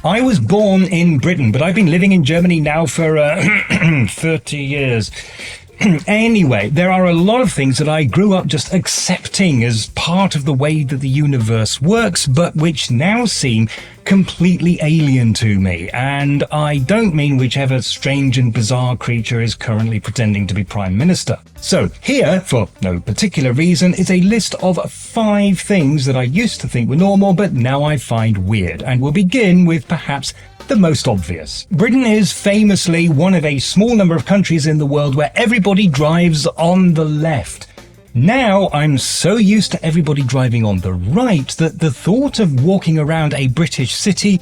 I was born in Britain, but I've been living in Germany now for 30 years. Anyway, there are a lot of things that I grew up just accepting as part of the way that the universe works, but which now seem completely alien to me. And I don't mean whichever strange and bizarre creature is currently pretending to be Prime Minister. So here, for no particular reason, is a list of 5 things that I used to think were normal, but now I find weird. And we'll begin with perhaps the most obvious. Britain is famously one of a small number of countries in the world where everybody drives on the left. Now I'm so used to everybody driving on the right that the thought of walking around a British city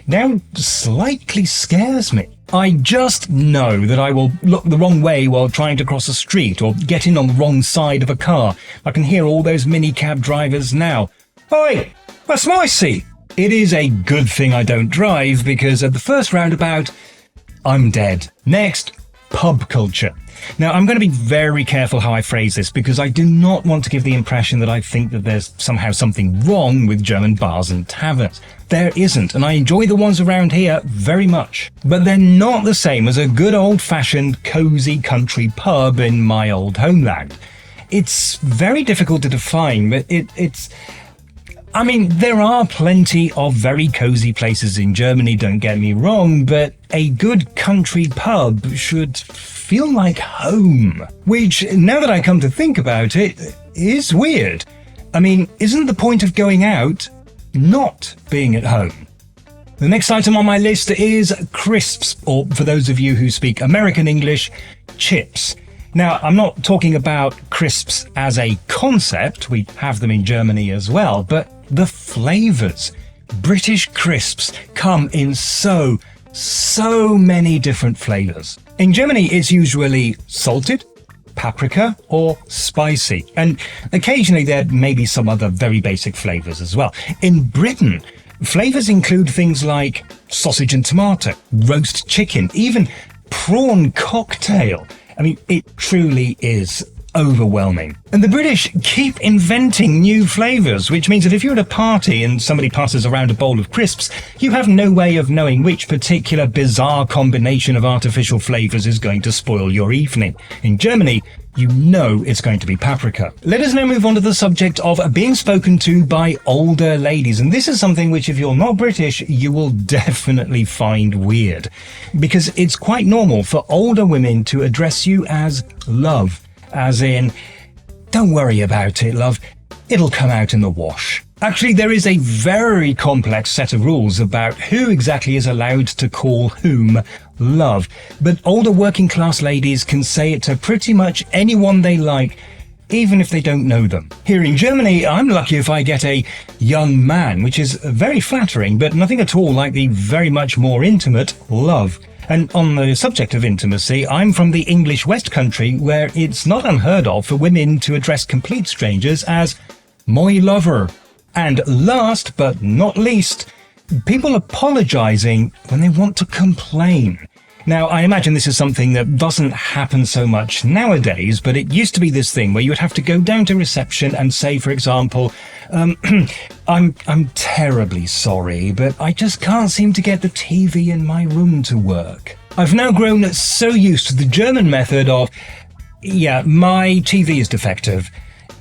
now slightly scares me. I just know that I will look the wrong way while trying to cross a street or get in on the wrong side of a car. I can hear all those minicab drivers now. Oi, that's my seat. It is a good thing I don't drive because at the first roundabout, I'm dead. Next, pub culture. Now, I'm going to be very careful how I phrase this because I do not want to give the impression that I think that there's somehow something wrong with German bars and taverns. There isn't, and I enjoy the ones around here very much. But they're not the same as a good old-fashioned, cosy country pub in my old homeland. It's very difficult to define, but I mean, there are plenty of very cozy places in Germany, don't get me wrong, but a good country pub should feel like home. Which, now that I come to think about it, is weird. I mean, isn't the point of going out not being at home? The next item on my list is crisps, or for those of you who speak American English, chips. Now, I'm not talking about crisps as a concept, we have them in Germany as well, but the flavours. British crisps come in so many different flavours. In Germany, it's usually salted, paprika, or spicy, and occasionally there may be some other very basic flavours as well. In Britain, flavours include things like sausage and tomato, roast chicken, even prawn cocktail. I mean, it truly is overwhelming. And the British keep inventing new flavours, which means that if you're at a party and somebody passes around a bowl of crisps, you have no way of knowing which particular bizarre combination of artificial flavours is going to spoil your evening. In Germany, you know it's going to be paprika. Let us now move on to the subject of being spoken to by older ladies. And this is something which, if you're not British, you will definitely find weird. Because it's quite normal for older women to address you as love. As in, don't worry about it, love. It'll come out in the wash. Actually, there is a very complex set of rules about who exactly is allowed to call whom love. But older working class ladies can say it to pretty much anyone they like, even if they don't know them. Here in Germany, I'm lucky if I get a young man, which is very flattering, but nothing at all like the very much more intimate love. And on the subject of intimacy, I'm from the English West Country, where it's not unheard of for women to address complete strangers as my lover. And last but not least, people apologising when they want to complain. Now, I imagine this is something that doesn't happen so much nowadays, but it used to be this thing where you would have to go down to reception and say, for example, I'm terribly sorry, but I just can't seem to get the TV in my room to work. I've now grown so used to the German method of, yeah, my TV is defective,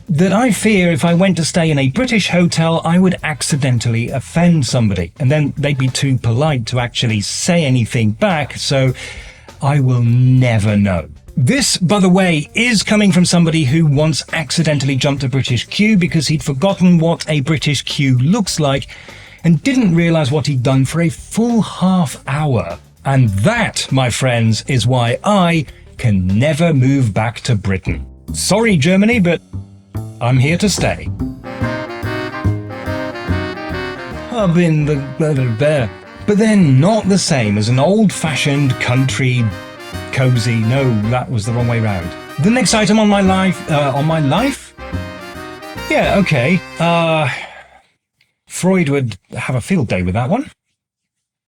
that I fear if I went to stay in a British hotel, I would accidentally offend somebody, and then they'd be too polite to actually say anything back, so I will never know. This, by the way, is coming from somebody who once accidentally jumped a British queue because he'd forgotten what a British queue looks like and didn't realise what he'd done for a full half hour. And that, my friends, is why I can never move back to Britain. Sorry, Germany, but I'm here to stay. Pub in the bear, but they're not the same as an old-fashioned country cozy. No, that was the wrong way round. The next item on my life, Yeah, okay. Freud would have a field day with that one.